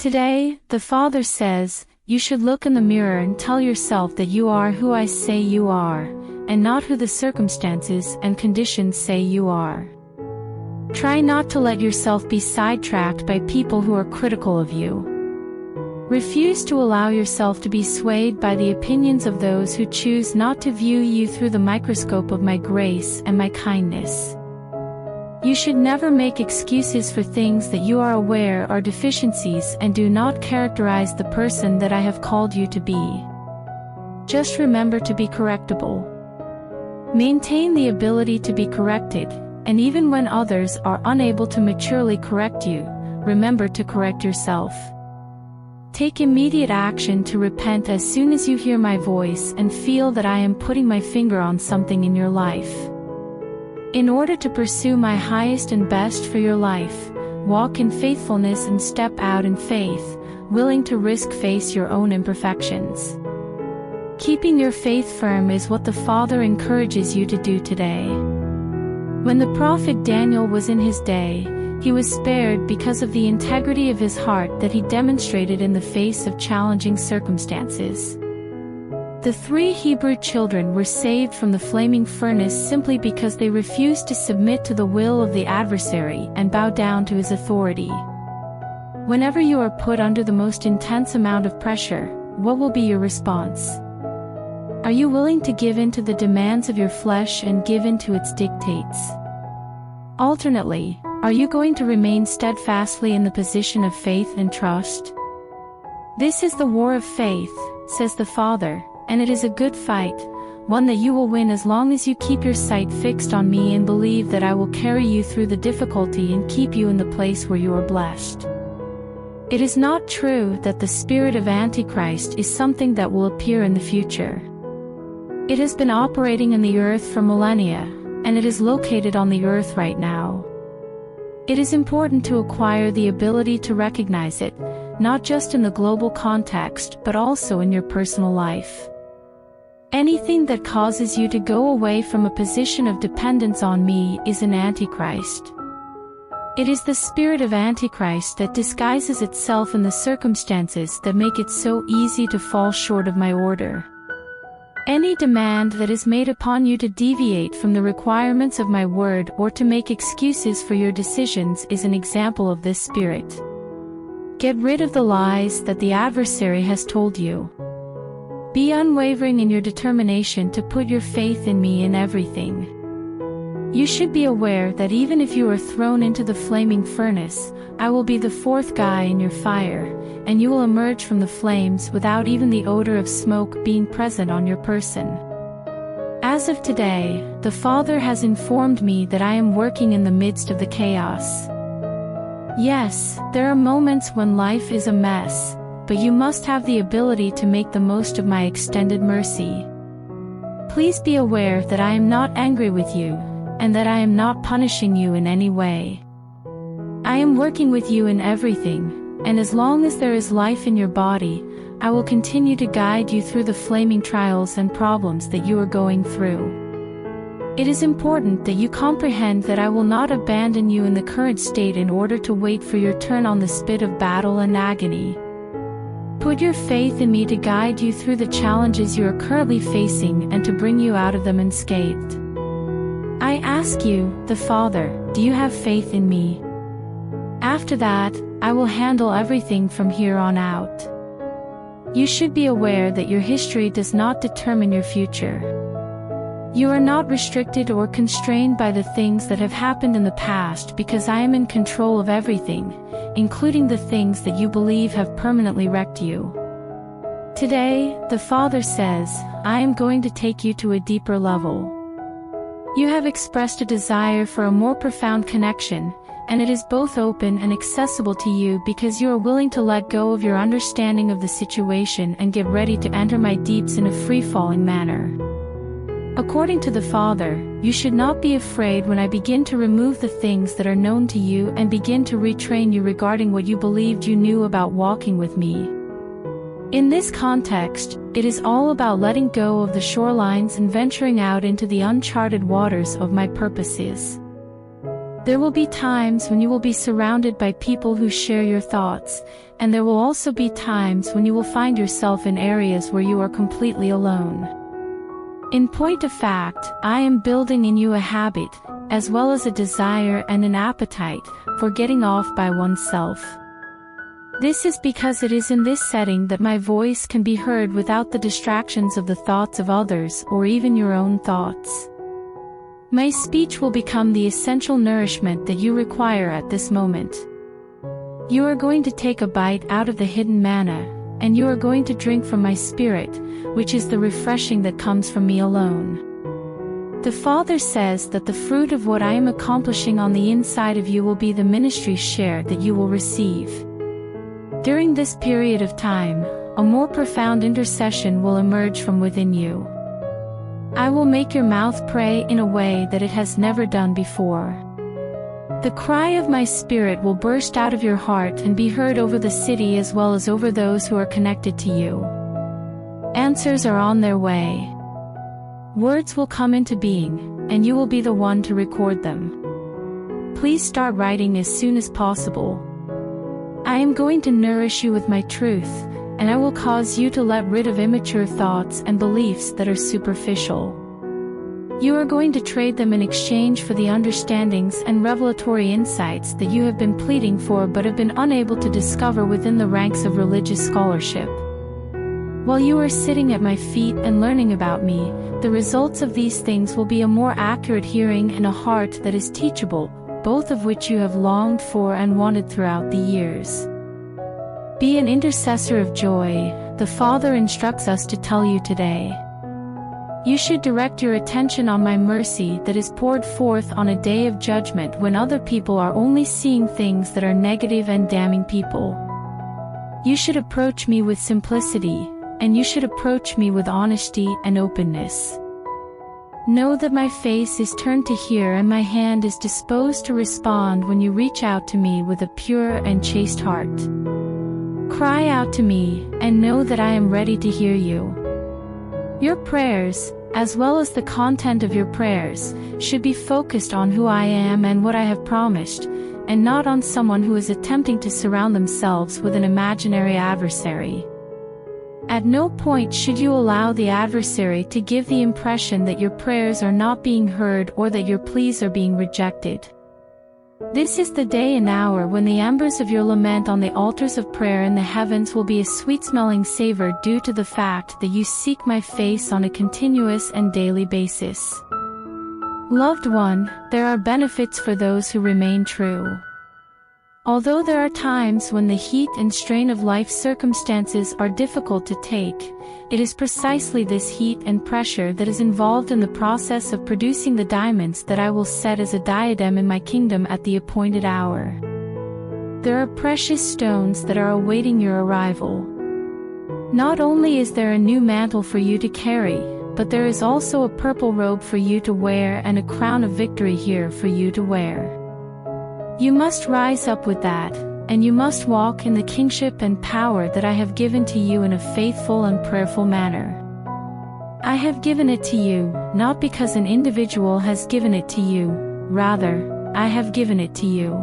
Today, the Father says, you should look in the mirror and tell yourself that you are who I say you are, and not who the circumstances and conditions say you are. Try not to let yourself be sidetracked by people who are critical of you. Refuse to allow yourself to be swayed by the opinions of those who choose not to view you through the microscope of my grace and my kindness. You should never make excuses for things that you are aware are deficiencies and do not characterize the person that I have called you to be. Just remember to be correctable. Maintain the ability to be corrected, and even when others are unable to maturely correct you, remember to correct yourself. Take immediate action to repent as soon as you hear my voice and feel that I am putting my finger on something in your life. In order to pursue my highest and best for your life, walk in faithfulness and step out in faith, willing to face your own imperfections. Keeping your faith firm is what the Father encourages you to do today. When the prophet Daniel was in his day, he was spared because of the integrity of his heart that he demonstrated in the face of challenging circumstances. The 3 Hebrew children were saved from the flaming furnace simply because they refused to submit to the will of the adversary and bow down to his authority. Whenever you are put under the most intense amount of pressure, what will be your response? Are you willing to give in to the demands of your flesh and give in to its dictates? Alternately, are you going to remain steadfastly in the position of faith and trust? This is the war of faith, says the Father, and it is a good fight, one that you will win as long as you keep your sight fixed on me and believe that I will carry you through the difficulty and keep you in the place where you are blessed. It is not true that the spirit of Antichrist is something that will appear in the future. It has been operating in the earth for millennia, and it is located on the earth right now. It is important to acquire the ability to recognize it, not just in the global context but also in your personal life. Anything that causes you to go away from a position of dependence on me is an Antichrist. It is the spirit of Antichrist that disguises itself in the circumstances that make it so easy to fall short of my order. Any demand that is made upon you to deviate from the requirements of my word or to make excuses for your decisions is an example of this spirit. Get rid of the lies that the adversary has told you. Be unwavering in your determination to put your faith in me in everything. You should be aware that even if you are thrown into the flaming furnace, I will be the 4th guy in your fire, and you will emerge from the flames without even the odor of smoke being present on your person. As of today, the Father has informed me that I am working in the midst of the chaos. Yes, there are moments when life is a mess, but you must have the ability to make the most of my extended mercy. Please be aware that I am not angry with you, and that I am not punishing you in any way. I am working with you in everything, and as long as there is life in your body, I will continue to guide you through the flaming trials and problems that you are going through. It is important that you comprehend that I will not abandon you in the current state in order to wait for your turn on the spit of battle and agony. Put your faith in me to guide you through the challenges you are currently facing and to bring you out of them unscathed. I ask you, the Father, do you have faith in me? After that, I will handle everything from here on out. You should be aware that your history does not determine your future. You are not restricted or constrained by the things that have happened in the past because I am in control of everything, including the things that you believe have permanently wrecked you. Today, the Father says, I am going to take you to a deeper level. You have expressed a desire for a more profound connection, and it is both open and accessible to you because you are willing to let go of your understanding of the situation and get ready to enter my deeps in a free-falling manner. According to the Father, you should not be afraid when I begin to remove the things that are known to you and begin to retrain you regarding what you believed you knew about walking with me. In this context, it is all about letting go of the shorelines and venturing out into the uncharted waters of my purposes. There will be times when you will be surrounded by people who share your thoughts, and there will also be times when you will find yourself in areas where you are completely alone. In point of fact, I am building in you a habit, as well as a desire and an appetite, for getting off by oneself. This is because it is in this setting that my voice can be heard without the distractions of the thoughts of others or even your own thoughts. My speech will become the essential nourishment that you require at this moment. You are going to take a bite out of the hidden manna, and you are going to drink from my spirit, which is the refreshing that comes from me alone. The Father says that the fruit of what I am accomplishing on the inside of you will be the ministry share that you will receive. During this period of time, a more profound intercession will emerge from within you. I will make your mouth pray in a way that it has never done before. The cry of my spirit will burst out of your heart and be heard over the city as well as over those who are connected to you. Answers are on their way. Words will come into being, and you will be the one to record them. Please start writing as soon as possible. I am going to nourish you with my truth, and I will cause you to let rid of immature thoughts and beliefs that are superficial. You are going to trade them in exchange for the understandings and revelatory insights that you have been pleading for but have been unable to discover within the ranks of religious scholarship. While you are sitting at my feet and learning about me, the results of these things will be a more accurate hearing and a heart that is teachable, both of which you have longed for and wanted throughout the years. Be an intercessor of joy, the Father instructs us to tell you today. You should direct your attention on my mercy that is poured forth on a day of judgment when other people are only seeing things that are negative and damning people. You should approach me with simplicity, and you should approach me with honesty and openness. Know that my face is turned to hear and my hand is disposed to respond when you reach out to me with a pure and chaste heart. Cry out to me, and know that I am ready to hear you. Your prayers, as well as the content of your prayers, should be focused on who I am and what I have promised, and not on someone who is attempting to surround themselves with an imaginary adversary. At no point should you allow the adversary to give the impression that your prayers are not being heard or that your pleas are being rejected. This is the day and hour when the embers of your lament on the altars of prayer in the heavens will be a sweet-smelling savor due to the fact that you seek my face on a continuous and daily basis. Loved one, there are benefits for those who remain true. Although there are times when the heat and strain of life's circumstances are difficult to take, it is precisely this heat and pressure that is involved in the process of producing the diamonds that I will set as a diadem in my kingdom at the appointed hour. There are precious stones that are awaiting your arrival. Not only is there a new mantle for you to carry, but there is also a purple robe for you to wear and a crown of victory here for you to wear. You must rise up with that, and you must walk in the kingship and power that I have given to you in a faithful and prayerful manner. I have given it to you, not because an individual has given it to you, rather, I have given it to you.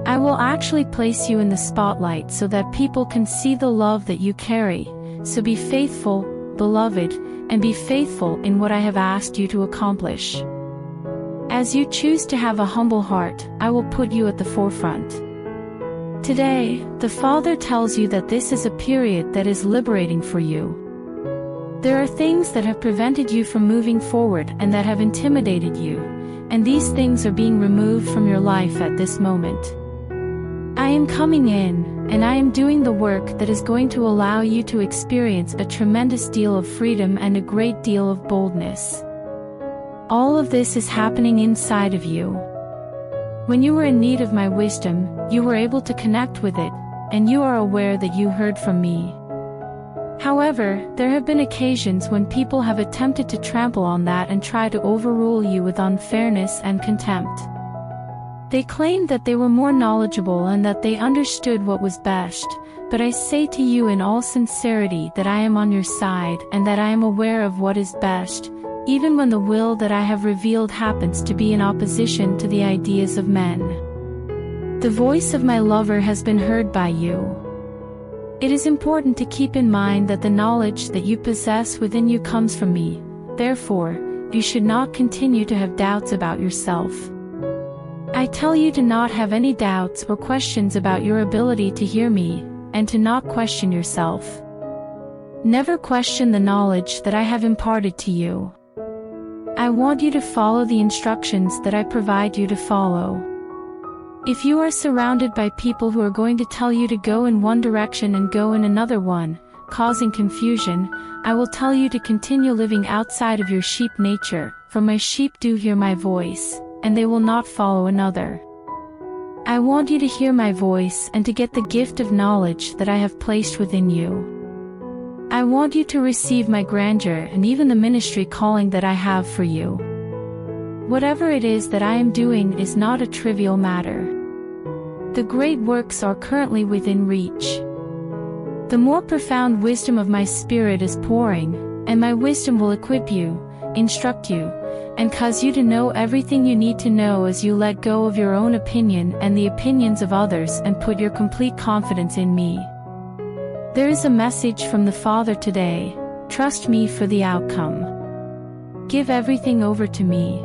I will actually place you in the spotlight so that people can see the love that you carry, so be faithful, beloved, and be faithful in what I have asked you to accomplish. As you choose to have a humble heart, I will put you at the forefront. Today, the Father tells you that this is a period that is liberating for you. There are things that have prevented you from moving forward and that have intimidated you, and these things are being removed from your life at this moment. I am coming in, and I am doing the work that is going to allow you to experience a tremendous deal of freedom and a great deal of boldness. All of this is happening inside of you. When you were in need of my wisdom, you were able to connect with it, and you are aware that you heard from me. However, there have been occasions when people have attempted to trample on that and try to overrule you with unfairness and contempt. They claimed that they were more knowledgeable and that they understood what was best, but I say to you in all sincerity that I am on your side and that I am aware of what is best, even when the will that I have revealed happens to be in opposition to the ideas of men. The voice of my lover has been heard by you. It is important to keep in mind that the knowledge that you possess within you comes from me. Therefore, you should not continue to have doubts about yourself. I tell you to not have any doubts or questions about your ability to hear me, and to not question yourself. Never question the knowledge that I have imparted to you. I want you to follow the instructions that I provide you to follow. If you are surrounded by people who are going to tell you to go in one direction and go in another one, causing confusion, I will tell you to continue living outside of your sheep nature, for my sheep do hear my voice, and they will not follow another. I want you to hear my voice and to get the gift of knowledge that I have placed within you. I want you to receive my grandeur and even the ministry calling that I have for you. Whatever it is that I am doing is not a trivial matter. The great works are currently within reach. The more profound wisdom of my spirit is pouring, and my wisdom will equip you, instruct you, and cause you to know everything you need to know as you let go of your own opinion and the opinions of others and put your complete confidence in me. There is a message from the Father today. Trust me for the outcome. Give everything over to me.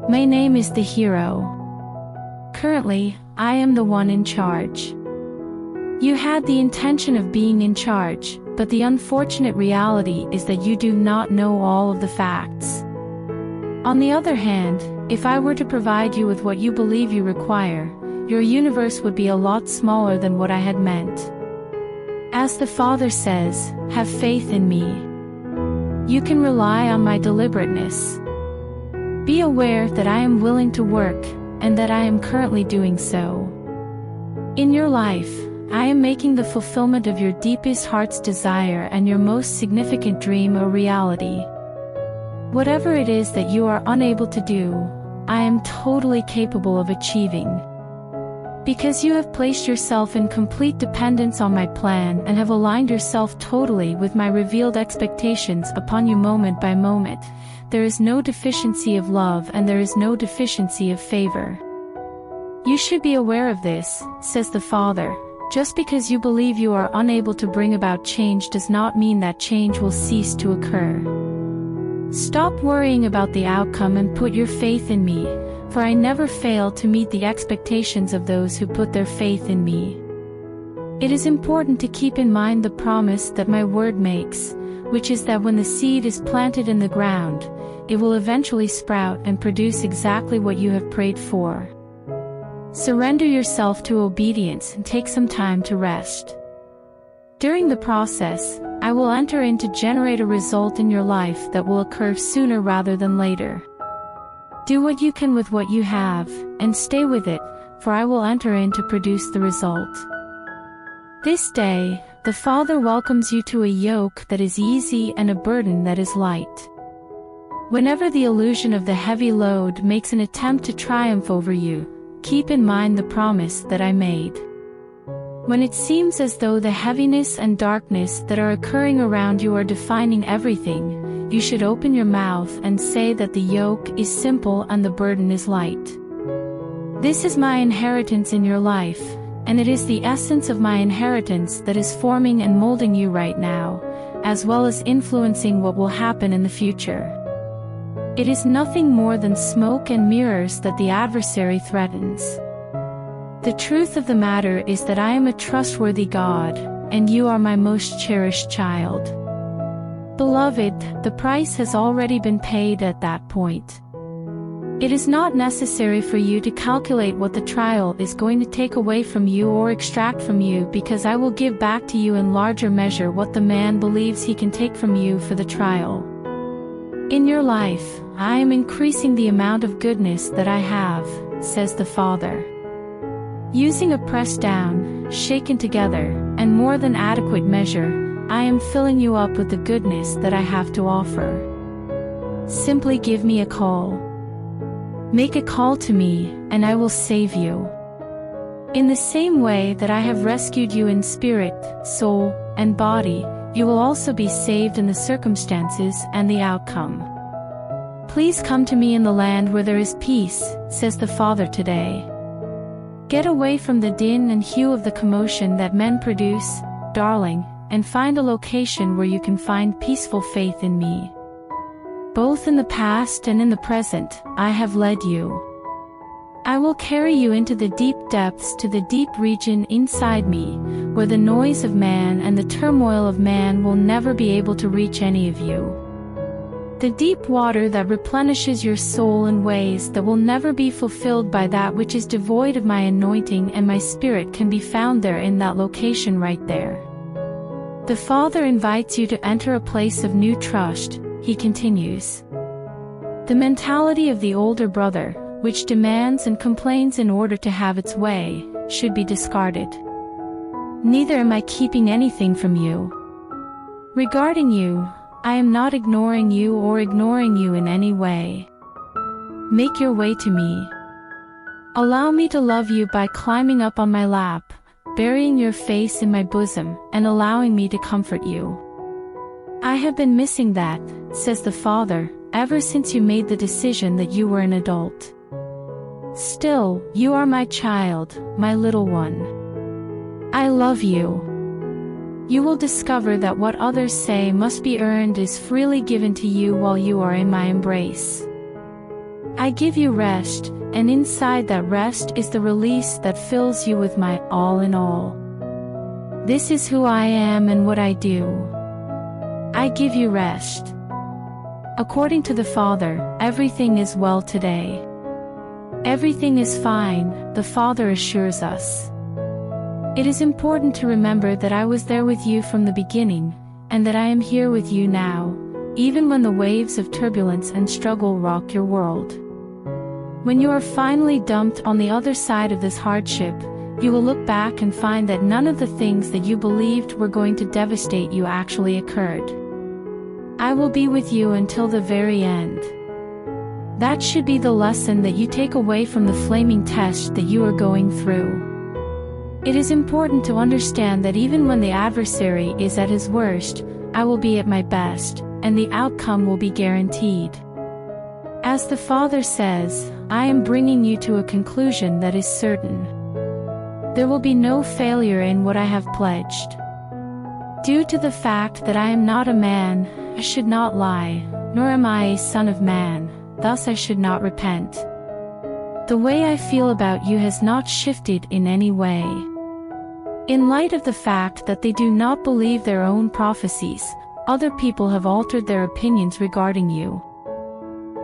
My name is the hero. Currently, I am the one in charge. You had the intention of being in charge, but the unfortunate reality is that you do not know all of the facts. On the other hand, if I were to provide you with what you believe you require, your universe would be a lot smaller than what I had meant. As the Father says, have faith in me. You can rely on my deliberateness. Be aware that I am willing to work, and that I am currently doing so. In your life, I am making the fulfillment of your deepest heart's desire and your most significant dream a reality. Whatever it is that you are unable to do, I am totally capable of achieving. Because you have placed yourself in complete dependence on my plan and have aligned yourself totally with my revealed expectations upon you moment by moment, there is no deficiency of love and there is no deficiency of favor. You should be aware of this, says the Father. Just because you believe you are unable to bring about change does not mean that change will cease to occur. Stop worrying about the outcome and put your faith in me, for I never fail to meet the expectations of those who put their faith in me. It is important to keep in mind the promise that my word makes, which is that when the seed is planted in the ground, it will eventually sprout and produce exactly what you have prayed for. Surrender yourself to obedience and take some time to rest. During the process, I will enter in to generate a result in your life that will occur sooner rather than later. Do what you can with what you have, and stay with it, for I will enter in to produce the result. This day, the Father welcomes you to a yoke that is easy and a burden that is light. Whenever the illusion of the heavy load makes an attempt to triumph over you, keep in mind the promise that I made. When it seems as though the heaviness and darkness that are occurring around you are defining everything, you should open your mouth and say that the yoke is simple and the burden is light. This is my inheritance in your life, and it is the essence of my inheritance that is forming and molding you right now, as well as influencing what will happen in the future. It is nothing more than smoke and mirrors that the adversary threatens. The truth of the matter is that I am a trustworthy God, and you are my most cherished child. Beloved, the price has already been paid at that point. It is not necessary for you to calculate what the trial is going to take away from you or extract from you, because I will give back to you in larger measure what the man believes he can take from you for the trial. In your life, I am increasing the amount of goodness that I have, says the Father. Using a pressed down, shaken together, and more than adequate measure, I am filling you up with the goodness that I have to offer. Simply give me a call. Make a call to me, and I will save you. In the same way that I have rescued you in spirit, soul, and body, you will also be saved in the circumstances and the outcome. Please come to me in the land where there is peace, says the Father today. Get away from the din and hue of the commotion that men produce, darling, and find a location where you can find peaceful faith in me. Both in the past and in the present, I have led you. I will carry you into the deep depths, to the deep region inside me, where the noise of man and the turmoil of man will never be able to reach any of you. The deep water that replenishes your soul in ways that will never be fulfilled by that which is devoid of my anointing and my spirit can be found there, in that location right there. The Father invites you to enter a place of new trust, he continues. The mentality of the older brother, which demands and complains in order to have its way, should be discarded. Neither am I keeping anything from you. Regarding you, I am not ignoring you or ignoring you in any way. Make your way to me. Allow me to love you by climbing up on my lap, burying your face in my bosom, and allowing me to comfort you. I have been missing that, says the Father, ever since you made the decision that you were an adult. Still, you are my child, my little one. I love you. You will discover that what others say must be earned is freely given to you while you are in my embrace. I give you rest, and inside that rest is the release that fills you with my all in all. This is who I am and what I do. I give you rest. According to the Father, everything is well today. Everything is fine, the Father assures us. It is important to remember that I was there with you from the beginning, and that I am here with you now, even when the waves of turbulence and struggle rock your world. When you are finally dumped on the other side of this hardship, you will look back and find that none of the things that you believed were going to devastate you actually occurred. I will be with you until the very end. That should be the lesson that you take away from the flaming test that you are going through. It is important to understand that even when the adversary is at his worst, I will be at my best, and the outcome will be guaranteed. As the Father says, I am bringing you to a conclusion that is certain. There will be no failure in what I have pledged. Due to the fact that I am not a man, I should not lie, nor am I a son of man. Thus I should not repent. The way I feel about you has not shifted in any way. In light of the fact that they do not believe their own prophecies, other people have altered their opinions regarding you.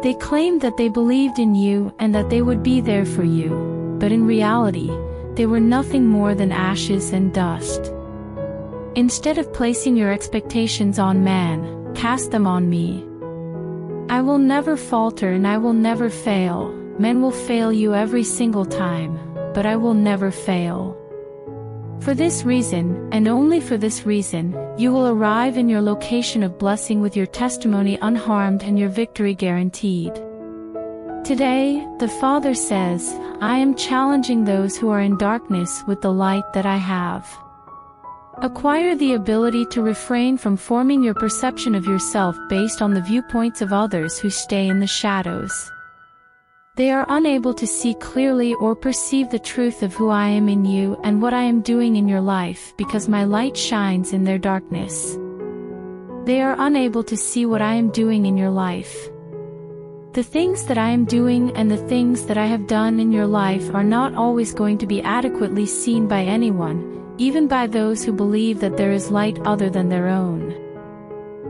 They claimed that they believed in you and that they would be there for you, but in reality, they were nothing more than ashes and dust. Instead of placing your expectations on man, cast them on me. I will never falter and I will never fail. Men will fail you every single time, but I will never fail. For this reason, and only for this reason, you will arrive in your location of blessing with your testimony unharmed and your victory guaranteed. Today, the Father says, I am challenging those who are in darkness with the light that I have. Acquire the ability to refrain from forming your perception of yourself based on the viewpoints of others who stay in the shadows. They are unable to see clearly or perceive the truth of who I am in you and what I am doing in your life because my light shines in their darkness. They are unable to see what I am doing in your life. The things that I am doing and the things that I have done in your life are not always going to be adequately seen by anyone, even by those who believe that there is light other than their own.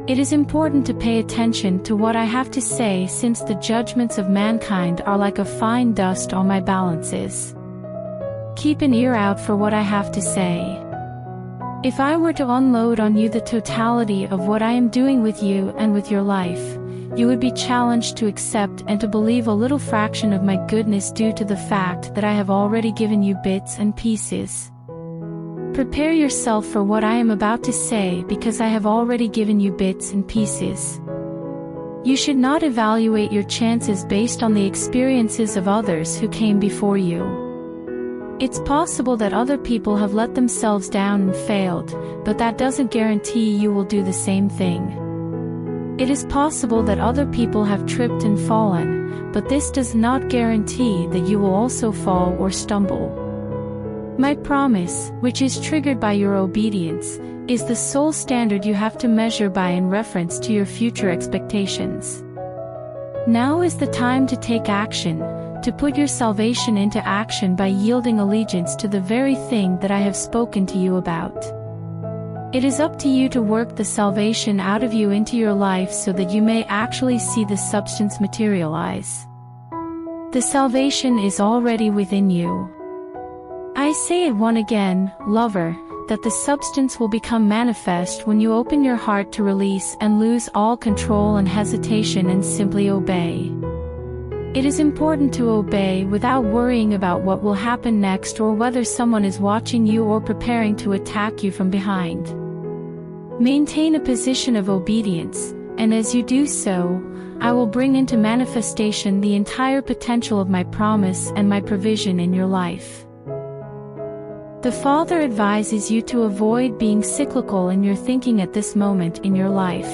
It is important to pay attention to what I have to say, since the judgments of mankind are like a fine dust on my balances. Keep an ear out for what I have to say. If I were to unload on you the totality of what I am doing with you and with your life, you would be challenged to accept and to believe a little fraction of my goodness due to the fact that I have already given you bits and pieces. Prepare yourself for what I am about to say because I have already given you bits and pieces. You should not evaluate your chances based on the experiences of others who came before you. It's possible that other people have let themselves down and failed, but that doesn't guarantee you will do the same thing. It is possible that other people have tripped and fallen, but this does not guarantee that you will also fall or stumble. My promise, which is triggered by your obedience, is the sole standard you have to measure by in reference to your future expectations. Now is the time to take action, to put your salvation into action by yielding allegiance to the very thing that I have spoken to you about. It is up to you to work the salvation out of you into your life so that you may actually see the substance materialize. The salvation is already within you. I say it once again, lover, that the substance will become manifest when you open your heart to release and lose all control and hesitation and simply obey. It is important to obey without worrying about what will happen next or whether someone is watching you or preparing to attack you from behind. Maintain a position of obedience, and as you do so, I will bring into manifestation the entire potential of my promise and my provision in your life. The Father advises you to avoid being cyclical in your thinking at this moment in your life.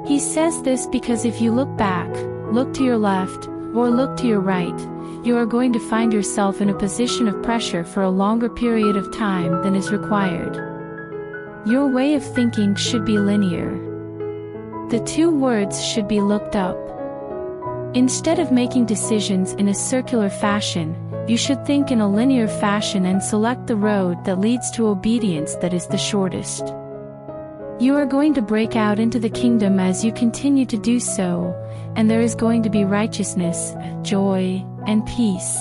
He says this because if you look back, look to your left, or look to your right, you are going to find yourself in a position of pressure for a longer period of time than is required. Your way of thinking should be linear. The two words should be looked up. Instead of making decisions in a circular fashion, you should think in a linear fashion and select the road that leads to obedience that is the shortest. You are going to break out into the kingdom as you continue to do so, and there is going to be righteousness, joy, and peace.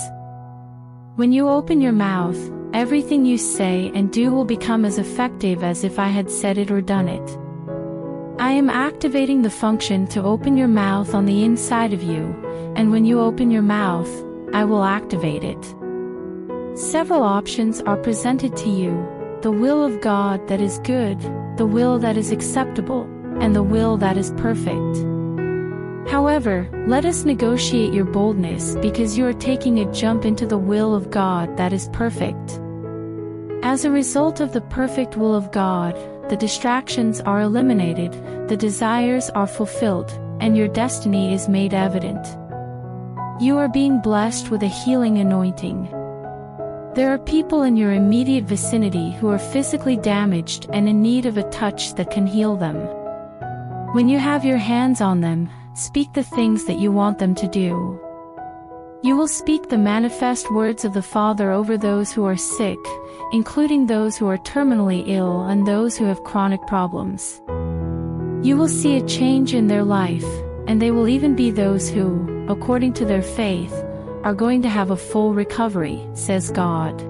When you open your mouth, everything you say and do will become as effective as if I had said it or done it. I am activating the function to open your mouth on the inside of you, and when you open your mouth, I will activate it. Several options are presented to you: the will of God that is good, the will that is acceptable, and the will that is perfect. However, let us negotiate your boldness because you are taking a jump into the will of God that is perfect. As a result of the perfect will of God, the distractions are eliminated, the desires are fulfilled, and your destiny is made evident. You are being blessed with a healing anointing. There are people in your immediate vicinity who are physically damaged and in need of a touch that can heal them. When you have your hands on them, speak the things that you want them to do. You will speak the manifest words of the Father over those who are sick, including those who are terminally ill and those who have chronic problems. You will see a change in their life, and they will even be those who, according to their faith, are going to have a full recovery, says God.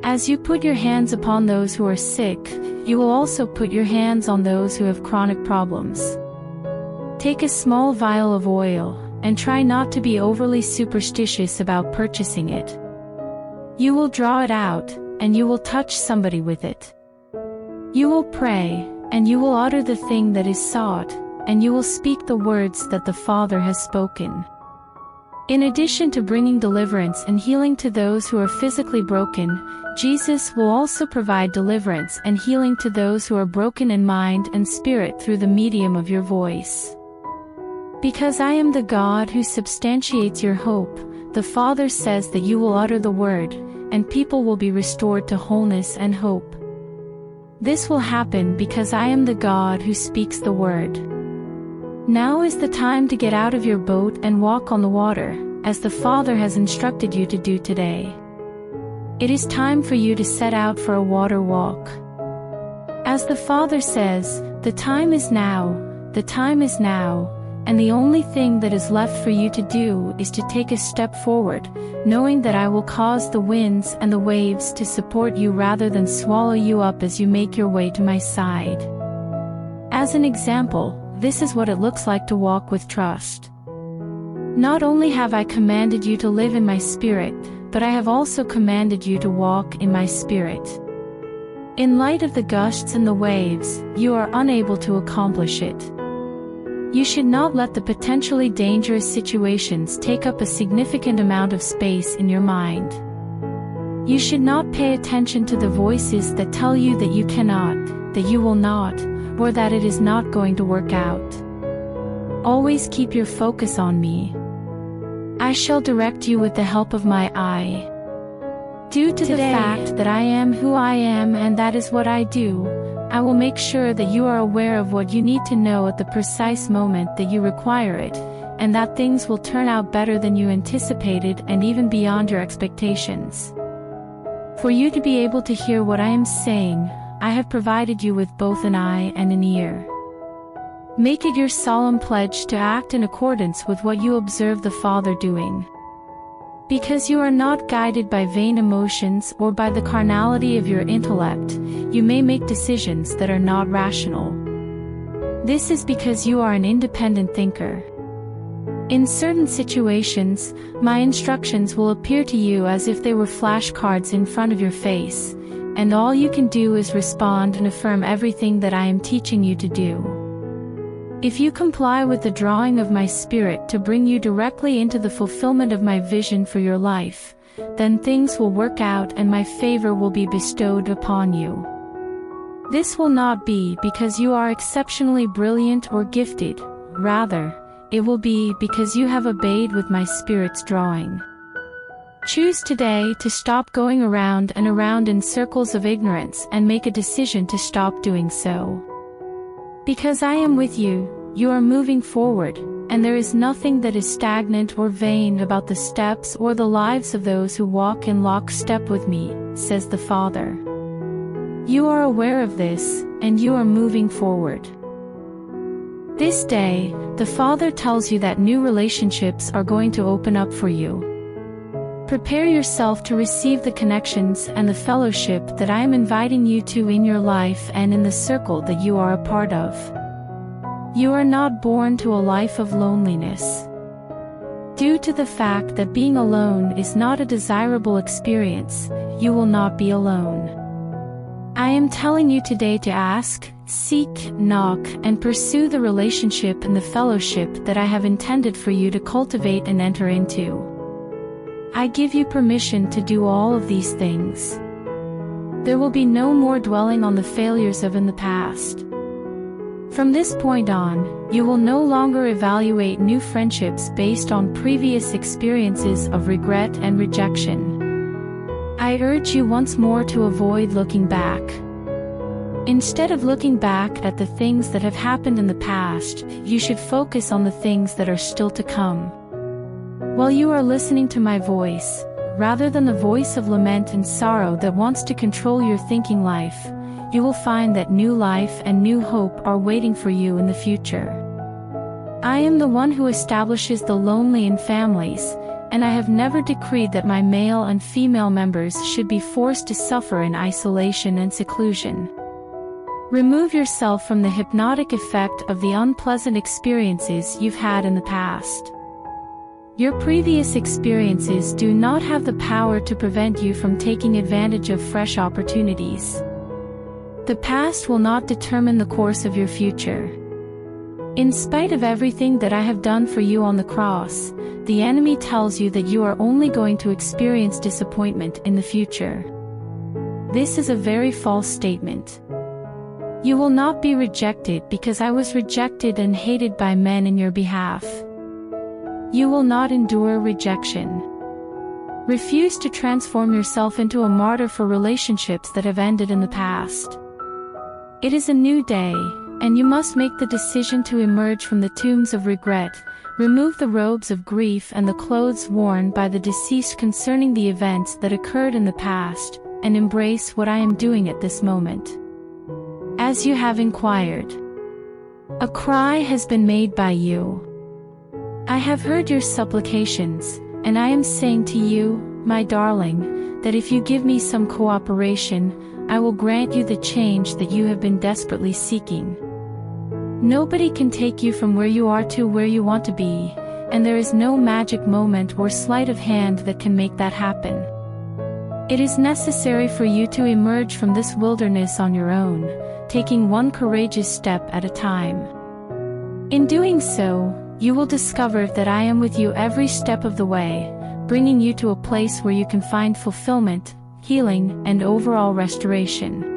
As you put your hands upon those who are sick, you will also put your hands on those who have chronic problems. Take a small vial of oil, and try not to be overly superstitious about purchasing it. You will draw it out, and you will touch somebody with it. You will pray, and you will utter the thing that is sought, and you will speak the words that the Father has spoken. In addition to bringing deliverance and healing to those who are physically broken, Jesus will also provide deliverance and healing to those who are broken in mind and spirit through the medium of your voice. Because I am the God who substantiates your hope, the Father says that you will utter the word, and people will be restored to wholeness and hope. This will happen because I am the God who speaks the word. Now is the time to get out of your boat and walk on the water, as the Father has instructed you to do today. It is time for you to set out for a water walk. As the Father says, the time is now, and the only thing that is left for you to do is to take a step forward, knowing that I will cause the winds and the waves to support you rather than swallow you up as you make your way to my side. As an example, this is what it looks like to walk with trust. Not only have I commanded you to live in my spirit, but I have also commanded you to walk in my spirit. In light of the gusts and the waves, you are unable to accomplish it. You should not let the potentially dangerous situations take up a significant amount of space in your mind. You should not pay attention to the voices that tell you that you cannot, that you will not, or that it is not going to work out. Always keep your focus on me. I shall direct you with the help of my eye. Due to the fact that I am who I am and that is what I do, I will make sure that you are aware of what you need to know at the precise moment that you require it, and that things will turn out better than you anticipated and even beyond your expectations. For you to be able to hear what I am saying, I have provided you with both an eye and an ear. Make it your solemn pledge to act in accordance with what you observe the Father doing. Because you are not guided by vain emotions or by the carnality of your intellect, you may make decisions that are not rational. This is because you are an independent thinker. In certain situations, my instructions will appear to you as if they were flashcards in front of your face, and all you can do is respond and affirm everything that I am teaching you to do. If you comply with the drawing of my spirit to bring you directly into the fulfillment of my vision for your life, then things will work out and my favor will be bestowed upon you. This will not be because you are exceptionally brilliant or gifted, rather, it will be because you have obeyed with my spirit's drawing. Choose today to stop going around and around in circles of ignorance and make a decision to stop doing so. Because I am with you, you are moving forward, and there is nothing that is stagnant or vain about the steps or the lives of those who walk in lockstep with me, says the Father. You are aware of this, and you are moving forward. This day, the Father tells you that new relationships are going to open up for you. Prepare yourself to receive the connections and the fellowship that I am inviting you to in your life and in the circle that you are a part of. You are not born to a life of loneliness. Due to the fact that being alone is not a desirable experience, you will not be alone. I am telling you today to ask, seek, knock, and pursue the relationship and the fellowship that I have intended for you to cultivate and enter into. I give you permission to do all of these things. There will be no more dwelling on the failures of in the past. From this point on, you will no longer evaluate new friendships based on previous experiences of regret and rejection. I urge you once more to avoid looking back. Instead of looking back at the things that have happened in the past, you should focus on the things that are still to come. While you are listening to my voice, rather than the voice of lament and sorrow that wants to control your thinking life, you will find that new life and new hope are waiting for you in the future. I am the one who establishes the lonely in families, and I have never decreed that my male and female members should be forced to suffer in isolation and seclusion. Remove yourself from the hypnotic effect of the unpleasant experiences you've had in the past. Your previous experiences do not have the power to prevent you from taking advantage of fresh opportunities. The past will not determine the course of your future. In spite of everything that I have done for you on the cross, the enemy tells you that you are only going to experience disappointment in the future. This is a very false statement. You will not be rejected because I was rejected and hated by men in your behalf. You will not endure rejection. Refuse to transform yourself into a martyr for relationships that have ended in the past. It is a new day, and you must make the decision to emerge from the tombs of regret, remove the robes of grief and the clothes worn by the deceased concerning the events that occurred in the past, and embrace what I am doing at this moment. As you have inquired, a cry has been made by you. I have heard your supplications, and I am saying to you, my darling, that if you give me some cooperation, I will grant you the change that you have been desperately seeking. Nobody can take you from where you are to where you want to be, and there is no magic moment or sleight of hand that can make that happen. It is necessary for you to emerge from this wilderness on your own, taking one courageous step at a time. In doing so, you will discover that I am with you every step of the way, bringing you to a place where you can find fulfillment, healing, and overall restoration.